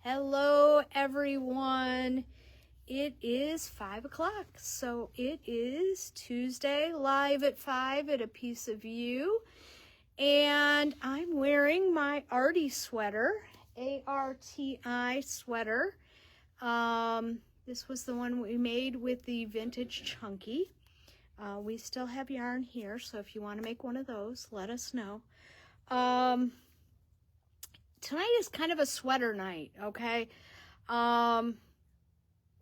Hello, everyone. It is 5 o'clock, so it is Tuesday, live at 5 at A Piece of You. And I'm wearing my Artie sweater, A-R-T-I sweater. This was the one we made with the vintage chunky. We still have yarn here, so if you want to make one of those, let us know. Tonight is kind of a sweater night, okay?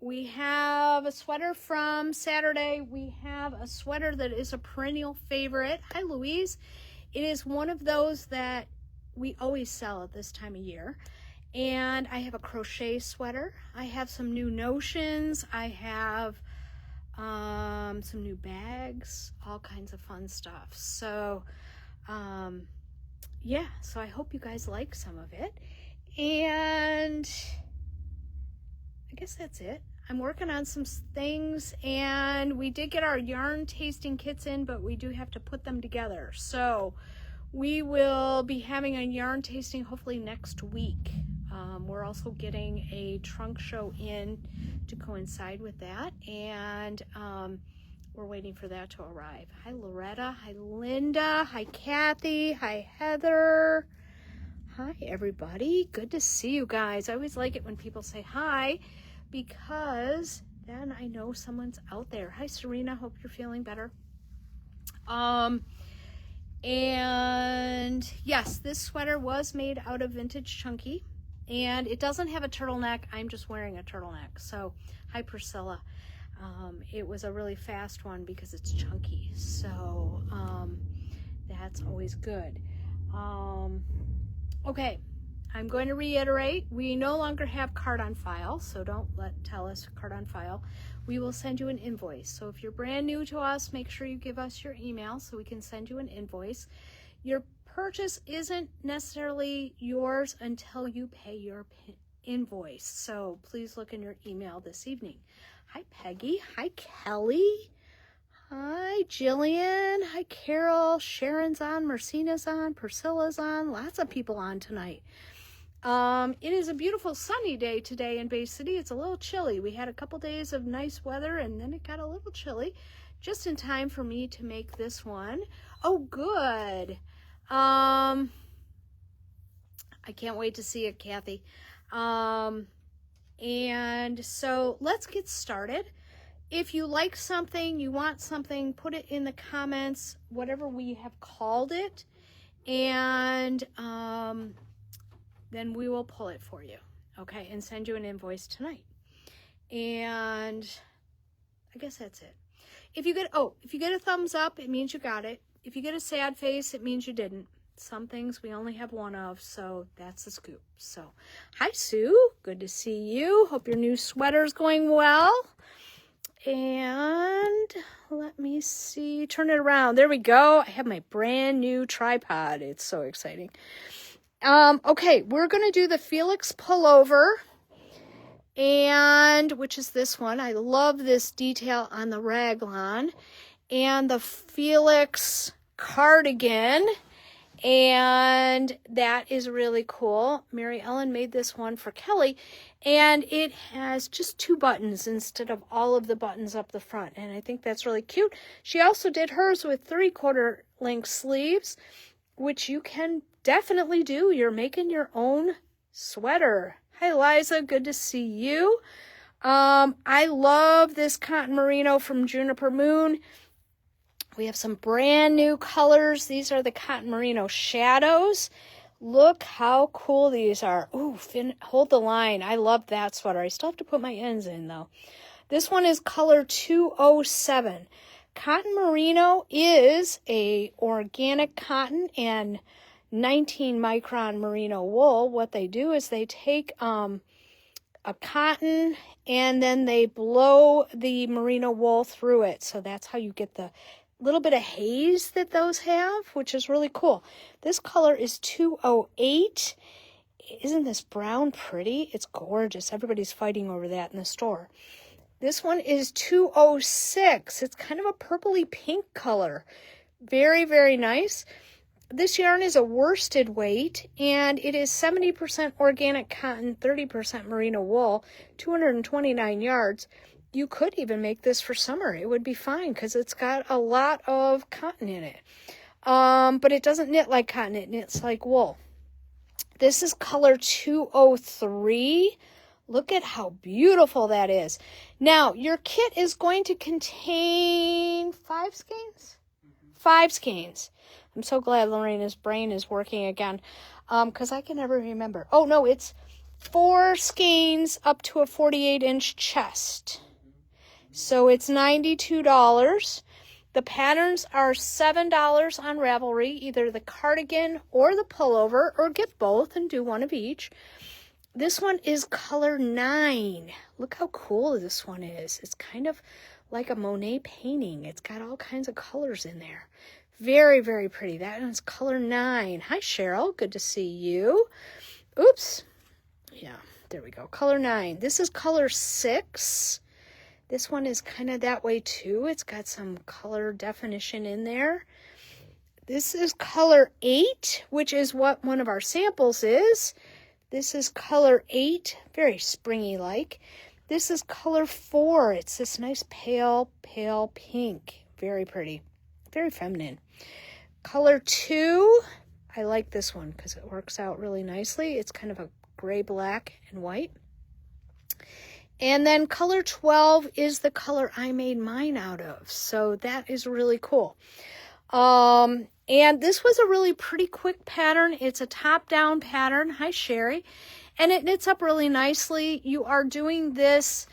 We have a sweater from Saturday. We have a sweater that is a perennial favorite. Hi, Louise. It is one of those that we always sell at this time of year. And I have a crochet sweater. I have some new notions. I have some new bags, all kinds of fun stuff. So, yeah, so I hope you guys like some of it. And I guess that's it. I'm working on some things, and we did get our yarn tasting kits in, but we do have to put them together. So we will be having a yarn tasting hopefully next week. We're also getting a trunk show in to coincide with that, and we're waiting for that to arrive. Hi, Loretta. Hi, Linda. Hi, Kathy. Hi, Heather. Hi, everybody. Good to see you guys. I always like it when people say hi because then I know someone's out there. Hi, Serena. Hope you're feeling better. And yes, this sweater was made out of vintage chunky, and it doesn't have a turtleneck. I'm just wearing a turtleneck. So, hi, Priscilla. It was a really fast one because it's chunky, so that's always good. Okay, I'm going to reiterate, we no longer have card on file, so don't tell us card on file. We will send you an invoice. So if you're brand new to us, make sure you give us your email so we can send you an invoice. Your purchase isn't necessarily yours until you pay your invoice, so please look in your email this evening. Hi, Peggy. Hi, Kelly. Hi, Jillian. Hi, Carol. Sharon's on. Marcina's on. Priscilla's on. Lots of people on tonight. It is a beautiful sunny day today in Bay City. It's a little chilly. We had a couple days of nice weather, and then it got a little chilly. Just in time for me to make this one. Oh, good. I can't wait to see it, Kathy. And so let's get started. If you like something, you want something, put it in the comments, whatever we have called it, and then we will pull it for you, okay, and send you an invoice tonight. And I guess that's it. If you get a thumbs up, it means you got it. If you get a sad face, it means you didn't. Some things we only have one of, so that's the scoop. So, hi, Sue. Good to see you. Hope your new sweater's going well. And let me see. Turn it around. There we go. I have my brand new tripod. It's so exciting. Okay, we're going to do the Felix pullover, and which is this one. I love this detail on the raglan, and the Felix cardigan. And that is really cool. Mary Ellen made this one for Kelly, and it has just 2 buttons instead of all of the buttons up the front, and I think that's really cute. She also did hers with 3/4 length sleeves, which you can definitely do. You're making your own sweater. Hi, Liza. Good to see you. I love this cotton merino from Juniper Moon. We have some brand new colors. These are the cotton merino shadows. Look how cool these are. Ooh, hold the line. I love that sweater. I still have to put my ends in though. This one is color 207. Cotton merino is a organic cotton and 19 micron merino wool. What they do is they take a cotton and then they blow the merino wool through it. So that's how you get the little bit of haze that those have, which is really cool. This color is 208. Isn't this brown pretty? It's gorgeous. Everybody's fighting over that in the store. This one is 206. It's kind of a purpley pink color. Very, very nice. This yarn is a worsted weight, and it is 70% organic cotton, 30% merino wool, 229 yards. You could even make this for summer. It would be fine because it's got a lot of cotton in it. But it doesn't knit like cotton, it knits like wool. This is color 203. Look at how beautiful that is. Now, your kit is going to contain 5 skeins? 5 skeins. I'm so glad Lorena's brain is working again, because I can never remember. Oh, no, it's 4 skeins up to a 48-inch chest. So it's $92. The patterns are $7 on Ravelry, either the cardigan or the pullover, or get both and do one of each. This one is color 9. Look how cool this one is. It's kind of like a Monet painting. It's got all kinds of colors in there. Very, very pretty. That one's color 9. Hi, Cheryl. Good to see you. Oops. Yeah, there we go. Color 9. This is color 6. This one is kind of that way too. It's got some color definition in there. This is color 8, which is what one of our samples is. This is color 8, very springy-like. This is color 4. It's this nice pale, pale pink. Very pretty. Very feminine. Color 2, I like this one because it works out really nicely. It's kind of a gray, black, and white. And then color 12 is the color I made mine out of. So that is really cool. And this was a really pretty quick pattern. It's a top-down pattern. Hi, Sherry. And it knits up really nicely. You are doing this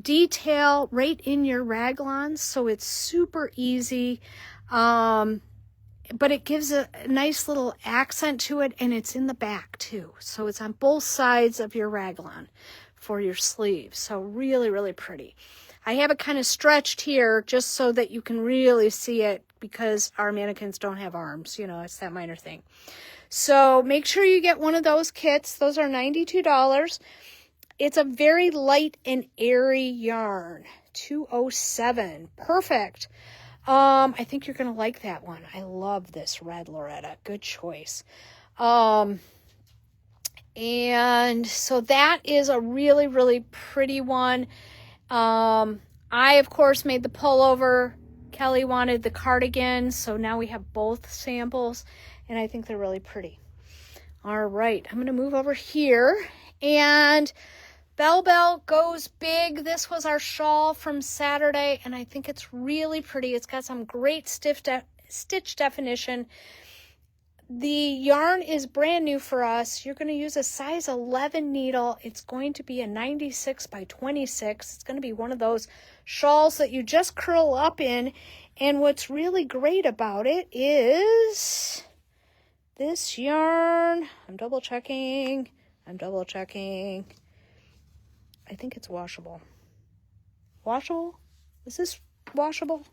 detail right in your raglans, so it's super easy. But it gives a nice little accent to it, and it's in the back too. So it's on both sides of your raglan for your sleeve. So really, really pretty. I have it kind of stretched here just so that you can really see it because our mannequins don't have arms. You know, it's that minor thing. So make sure you get one of those kits. Those are $92. It's a very light and airy yarn. 207. Perfect. I think you're going to like that one. I love this red, Loretta. Good choice. And so that is a really, really pretty one. I, of course, made the pullover. Kelly wanted the cardigan, so now we have both samples, and I think they're really pretty. All right, I'm going to move over here, and Belle Belle Goes Big. This was our shawl from Saturday, and I think it's really pretty. It's got some great stitch definition. The yarn is brand new for us. You're going to use a size 11 needle. It's going to be a 96 by 26. It's going to be one of those shawls that you just curl up in. And what's really great about it is this yarn. I'm double checking. I think it's washable. Washable? Is this washable?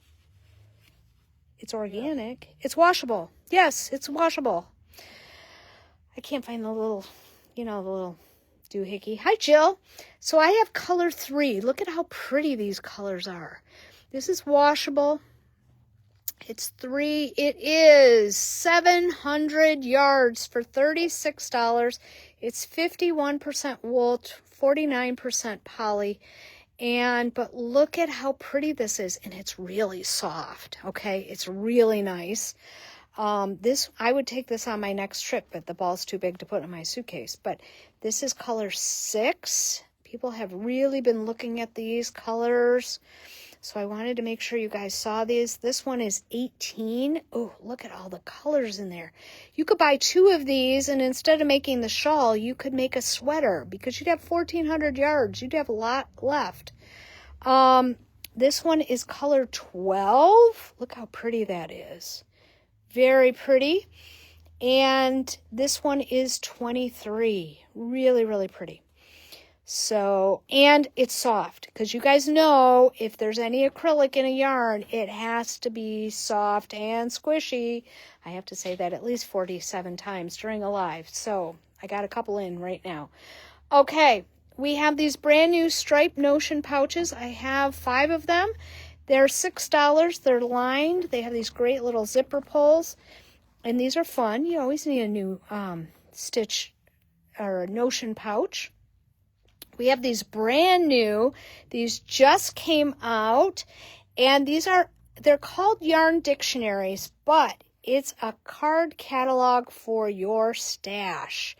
It's organic. It's washable. Yes, it's washable. I can't find the little, the little doohickey. Hi, Jill. So I have color 3. Look at how pretty these colors are. This is washable. It's 3. It is 700 yards for $36. It's 51% wool, 49% poly. But look at how pretty this is, and it's really soft, okay? It's really nice. I would take this on my next trip, but the ball's too big to put in my suitcase. But this is color 6. People have really been looking at these colors, so I wanted to make sure you guys saw these. This one is 18. Oh, look at all the colors in there. You could buy 2 of these, and instead of making the shawl, you could make a sweater because you'd have 1,400 yards. You'd have a lot left. This one is color 12. Look how pretty that is. Very pretty. And this one is 23. Really, really pretty. So, and it's soft because you guys know if there's any acrylic in a yarn, it has to be soft and squishy. I have to say that at least 47 times during a live. So I got a couple in right now. Okay, we have these brand new striped Notion pouches. I have 5 of them. They're $6. They're lined. They have these great little zipper pulls. And these are fun. You always need a new stitch or notion pouch. We have these brand new. These just came out. And they're called yarn dictionaries, but it's a card catalog for your stash.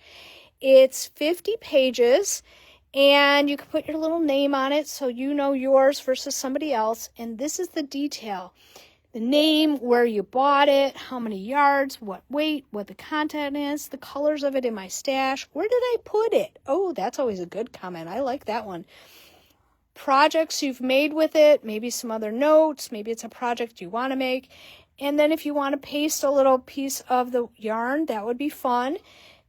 It's 50 pages, and you can put your little name on it so you know yours versus somebody else. And this is the detail. The name, where you bought it, how many yards, what weight, what the content is, the colors of it in my stash. Where did I put it? Oh, that's always a good comment. I like that one. Projects you've made with it, maybe some other notes, maybe it's a project you want to make. And then if you want to paste a little piece of the yarn, that would be fun.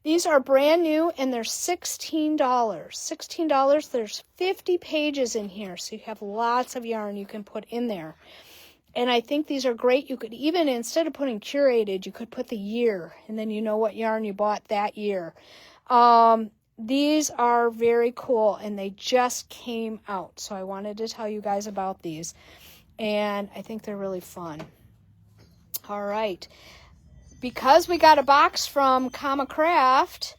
These are brand new and they're $16. $16. There's 50 pages in here, so you have lots of yarn you can put in there. And I think these are great. You could even, instead of putting curated, you could put the year, and then you know what yarn you bought that year. These are very cool, and they just came out. So I wanted to tell you guys about these, and I think they're really fun. All right. Because we got a box from Comma Craft,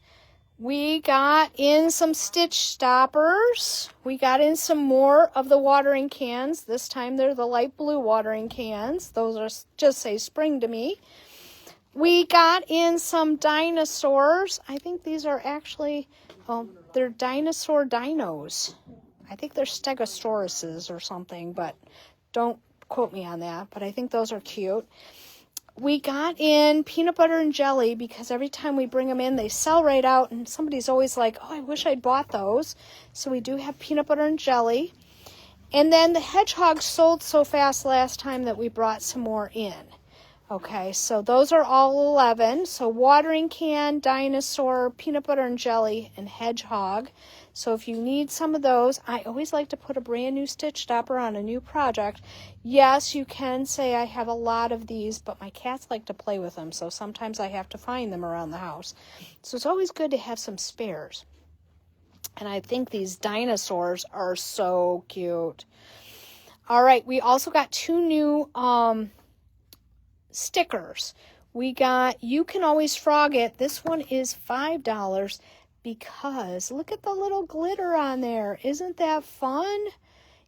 we got in some stitch stoppers. We got in some more of the watering cans. This time they're the light blue watering cans. Those are just say spring to me. We got in some dinosaurs. I think these are actually, they're dinosaur dinos. I think they're stegosauruses or something, but don't quote me on that. But I think those are cute. We got in peanut butter and jelly because every time we bring them in, they sell right out. And somebody's always like, oh, I wish I'd bought those. So we do have peanut butter and jelly. And then the hedgehogs sold so fast last time that we brought some more in. Okay, so those are all 11. So watering can, dinosaur, peanut butter and jelly, and hedgehog. So if you need some of those, I always like to put a brand new stitch stopper on a new project. Yes, you can say I have a lot of these, but my cats like to play with them, so sometimes I have to find them around the house. So it's always good to have some spares. And I think these dinosaurs are so cute. All right, we also got 2 new stickers. We got You Can Always Frog It. This one is $5 because look at the little glitter on there. Isn't that fun?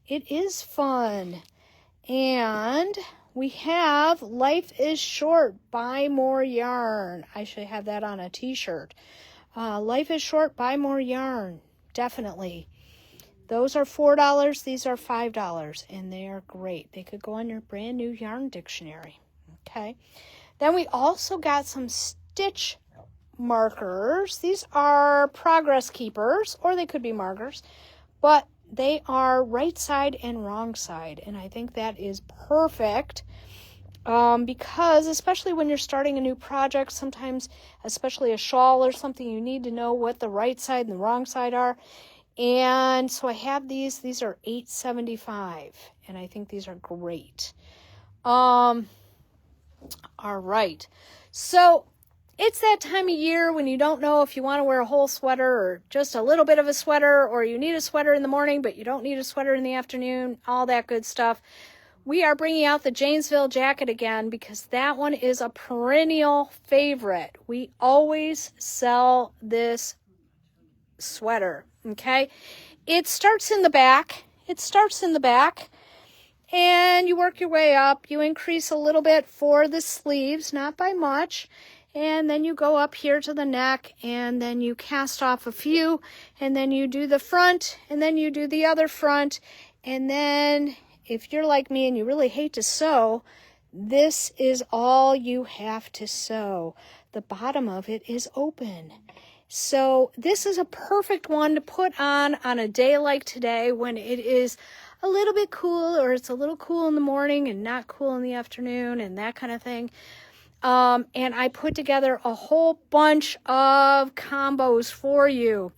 It is fun. And we have Life is Short, Buy More Yarn. I should have that on a t-shirt. Life is Short, Buy More Yarn. Definitely. Those are $4. These are $5. And they are great. They could go on your brand new yarn dictionary. Okay. Then we also got some stitch markers. These are progress keepers, or they could be markers, but they are right side and wrong side. And I think that is perfect because especially when you're starting a new project, sometimes, especially a shawl or something, you need to know what the right side and the wrong side are. And so I have these. These are $8.75, and I think these are great. All right. So it's that time of year when you don't know if you want to wear a whole sweater or just a little bit of a sweater, or you need a sweater in the morning, but you don't need a sweater in the afternoon, all that good stuff. We are bringing out the Janesville jacket again because that one is a perennial favorite. We always sell this sweater, okay? It starts in the back. And you work your way up. You increase a little bit for the sleeves, not by much. And then you go up here to the neck, and then you cast off a few, and then you do the front, and then you do the other front. And then if you're like me and you really hate to sew, this is all you have to sew. The bottom of it is open. So this is a perfect one to put on a day like today when it is a little bit cool, or it's a little cool in the morning and not cool in the afternoon and that kind of thing. And I put together a whole bunch of combos for you.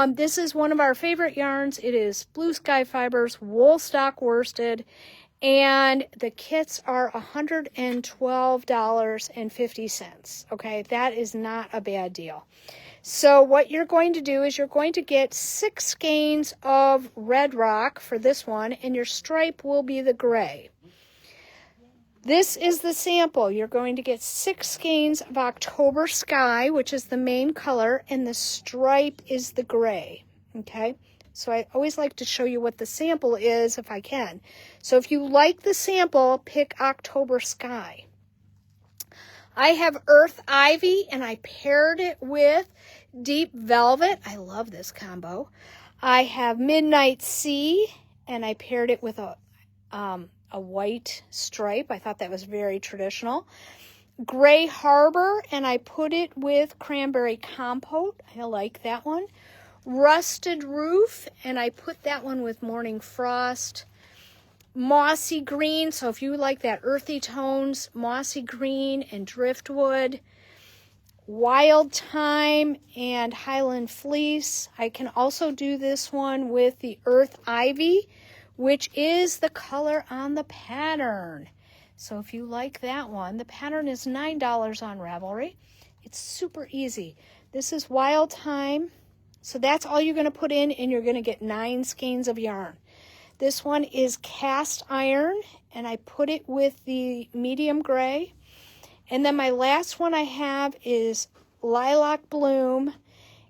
This is one of our favorite yarns. It is Blue Sky Fibers Woolstock Worsted, and the kits are $112.50. Okay, that is not a bad deal. So what you're going to do is you're going to get 6 skeins of Red Rock for this one, and your stripe will be the gray. This is the sample. You're going to get 6 skeins of October Sky, which is the main color, and the stripe is the gray, okay? So I always like to show you what the sample is if I can. So if you like the sample, pick October Sky. I have Earth Ivy, and I paired it with Deep Velvet. I love this combo. I have Midnight Sea, and I paired it with a white stripe. I thought that was very traditional. Gray Harbor, and I put it with Cranberry Compote. I like that one. Rusted Roof, and I put that one with Morning Frost. Mossy Green, so if you like that earthy tones, Mossy Green and Driftwood. Wild Thyme and Highland Fleece. I can also do this one with the Earth Ivy, which is the color on the pattern. So if you like that one, the pattern is $9 on Ravelry. It's super easy. This is Wild Thyme. So that's all you're going to put in, and you're going to get 9 skeins of yarn. This one is Cast Iron, and I put it with the medium gray. And then my last one I have is Lilac Bloom,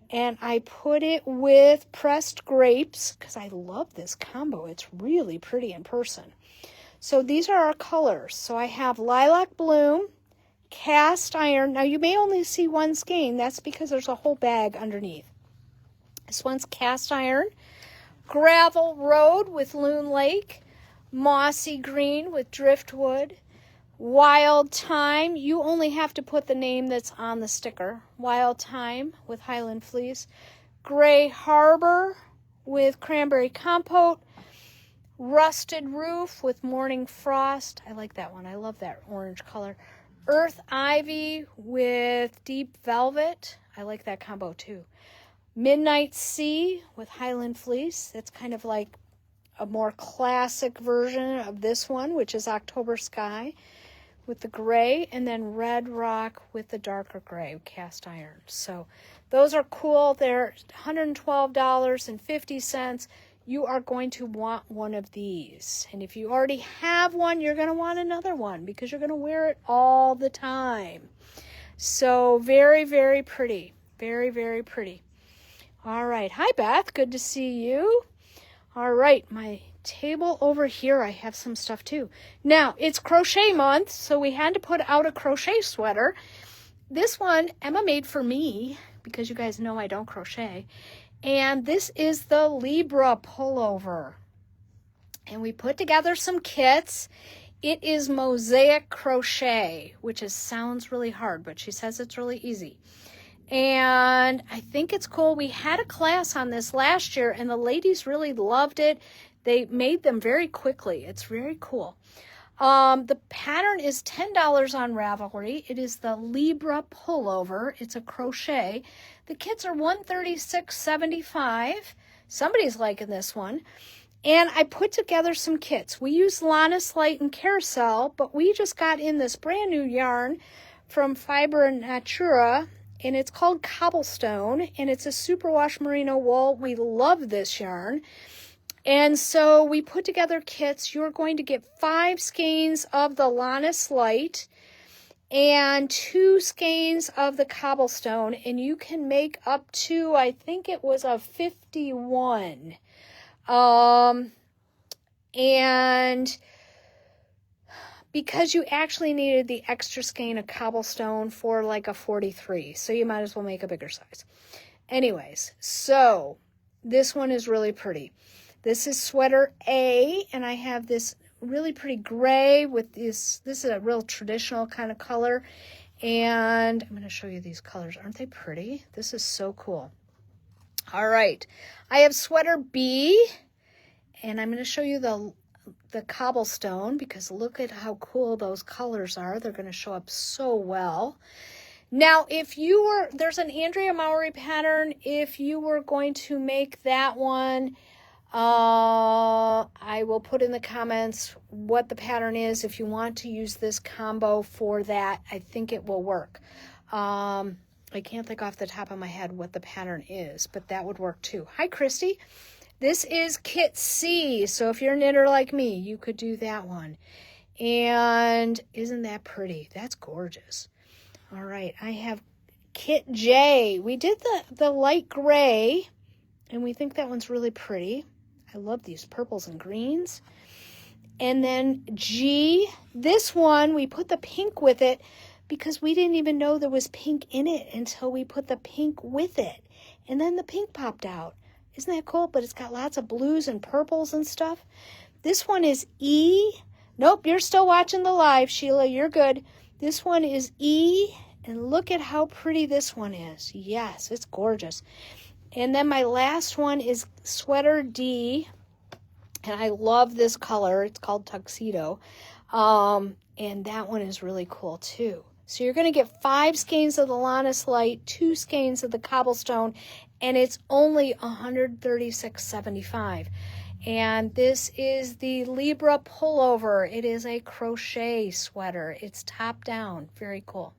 and I put it with Pressed Grapes because I love this combo. It's really pretty in person. So these are our colors. So I have Lilac Bloom, Cast Iron. Now you may only see 1 skein. That's because there's a whole bag underneath. This one's Cast Iron, Gravel Road with Loon Lake, Mossy Green with Driftwood, Wild Thyme. You only have to put the name that's on the sticker. Wild Thyme with Highland Fleece. Gray Harbor with Cranberry Compote. Rusted Roof with Morning Frost. I like that one. I love that orange color. Earth Ivy with Deep Velvet. I like that combo too. Midnight Sea with Highland Fleece. That's kind of like a more classic version of this one, which is October Sky with the gray, and then Red Rock with the darker gray, Cast Iron. So those are cool. They're $112.50. You are going to want one of these. And if you already have one, you're going to want another one because you're going to wear it all the time. So very, very pretty. Very, very pretty. All right. Hi, Beth. Good to see you. All right. My table over here, I have some stuff too. Now, it's crochet month, so we had to put out a crochet sweater. This one Emma made for me because you guys know I don't crochet. And this is the Libra pullover. And we put together some kits. It is mosaic crochet, which sounds really hard, but she says it's really easy. And I think it's cool. We had a class on this last year, and the ladies really loved it. They made them very quickly. It's very cool. The pattern is $10 on Ravelry. It is the Libra pullover. It's a crochet. The kits are $136.75. Somebody's liking this one. And I put together some kits. We use Lannis Light and Carousel, but we just got in this brand new yarn from Fiber Natura, and it's called Cobblestone, and it's a superwash merino wool. We love this yarn. And so we put together kits. You're going to get 5 skeins of the Lannis Light and 2 skeins of the Cobblestone, and you can make up to, I think it was a 51. And because you actually needed the extra skein of Cobblestone for like a 43, so you might as well make a bigger size. Anyways, so this one is really pretty. This is sweater A, and I have this really pretty gray with this is a real traditional kind of color. And I'm going to show you these colors. Aren't they pretty? This is so cool. All right. I have sweater B, and I'm going to show you the Cobblestone because look at how cool those colors are. They're going to show up so well. Now, there's an Andrea Mowry pattern. If you were going to make that one, I will put in the comments what the pattern is. If you want to use this combo for that, I think it will work. I can't think off the top of my head what the pattern is, but that would work too. Hi, Christy. This is Kit C. So if you're a knitter like me, you could do that one. And isn't that pretty? That's gorgeous. All right, I have Kit J. We did the light gray, and we think that one's really pretty. I love these purples and greens. And then G, this one, we put the pink with it because we didn't even know there was pink in it until we put the pink with it. And then the pink popped out. Isn't that cool? But it's got lots of blues and purples and stuff. This one is E. Nope, you're still watching the live, Sheila. You're good. This one is E. And look at how pretty this one is. Yes, it's gorgeous. And then my last one is Sweater D. And I love this color. It's called Tuxedo. And that one is really cool too. So you're going to get 5 skeins of the Lannis Light, 2 skeins of the Cobblestone, and it's only $136.75. And this is the Libra pullover. It is a crochet sweater. It's top down. Very cool.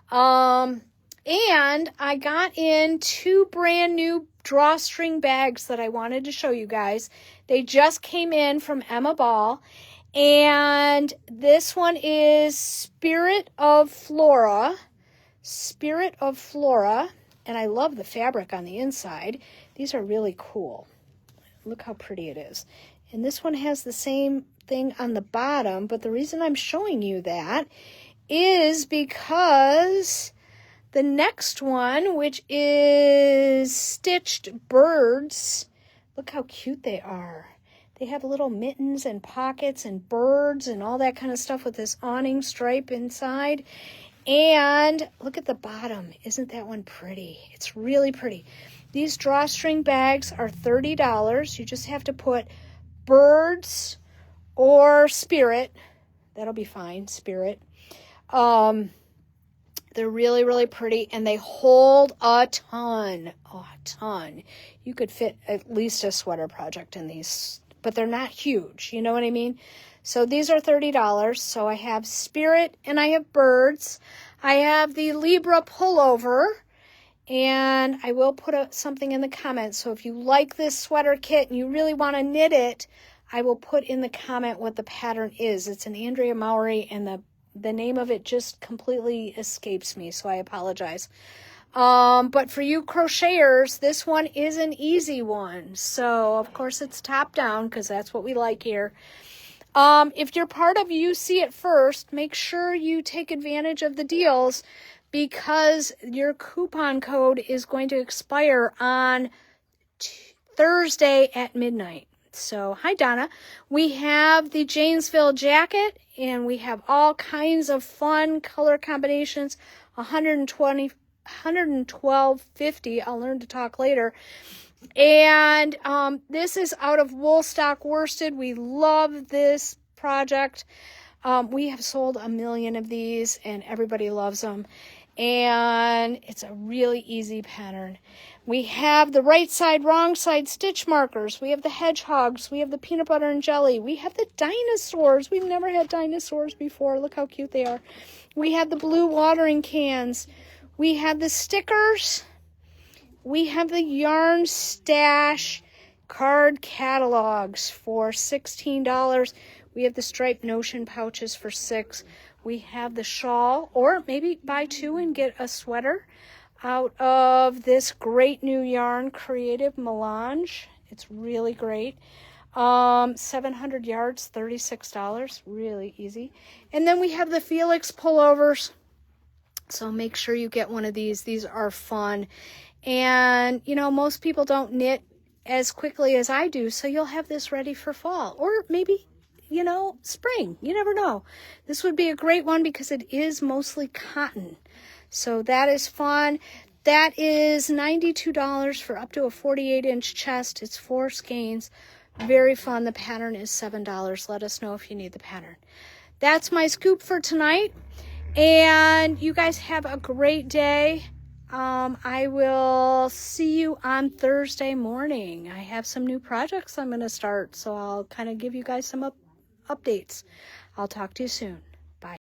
And I got in 2 brand new drawstring bags that I wanted to show you guys. They just came in from Emma Ball. And this one is Spirit of Flora. Spirit of Flora. And I love the fabric on the inside. These are really cool. Look how pretty it is. And this one has the same thing on the bottom. But the reason I'm showing you that is because the next one, which is Stitched Birds, look how cute they are. They have little mittens and pockets and birds and all that kind of stuff with this awning stripe inside. And look at the bottom. Isn't that one pretty? It's really pretty. These drawstring bags are $30. You just have to put birds or spirit. That'll be fine, spirit. They're really, really pretty, and they hold a ton. You could fit at least a sweater project in these, but they're not huge. You know what I mean? So these are $30. So I have spirit and I have birds. I have the Libra pullover, and I will put something in the comments. So if you like this sweater kit and you really want to knit it, I will put in the comment what the pattern is. It's an Andrea Mowry, and the name of it just completely escapes me, so I apologize. But for you crocheters, this one is an easy one. So, of course, it's top down because that's what we like here. If you're part of You See It First, make sure you take advantage of the deals because your coupon code is going to expire on Thursday at midnight. So, hi, Donna. We have the Janesville jacket, and we have all kinds of fun color combinations, $112.50. I'll learn to talk later. And this is out of Woolstock Worsted. We love this project. We have sold 1 million of these, and everybody loves them. And it's a really easy pattern. We have the right side, wrong side stitch markers. We have the hedgehogs. We have the peanut butter and jelly. We have the dinosaurs. We've never had dinosaurs before. Look how cute they are. We have the blue watering cans. We have the stickers. We have the Yarn Stash card catalogs for $16. We have the striped Notion pouches for $6. We have the shawl, or maybe buy 2 and get a sweater out of this great new yarn, Creative Melange. It's really great. 700 yards, $36. Really easy. And then we have the Felix pullovers. So make sure you get one of these. These are fun. And, you know, most people don't knit as quickly as I do, so you'll have this ready for fall. Or maybe, you know, spring. You never know. This would be a great one because it is mostly cotton. So that is fun. That is $92 for up to a 48-inch chest. It's 4 skeins. Very fun. The pattern is $7. Let us know if you need the pattern. That's my scoop for tonight. And you guys have a great day. I will see you on Thursday morning. I have some new projects I'm going to start, so I'll kind of give you guys some updates. I'll talk to you soon.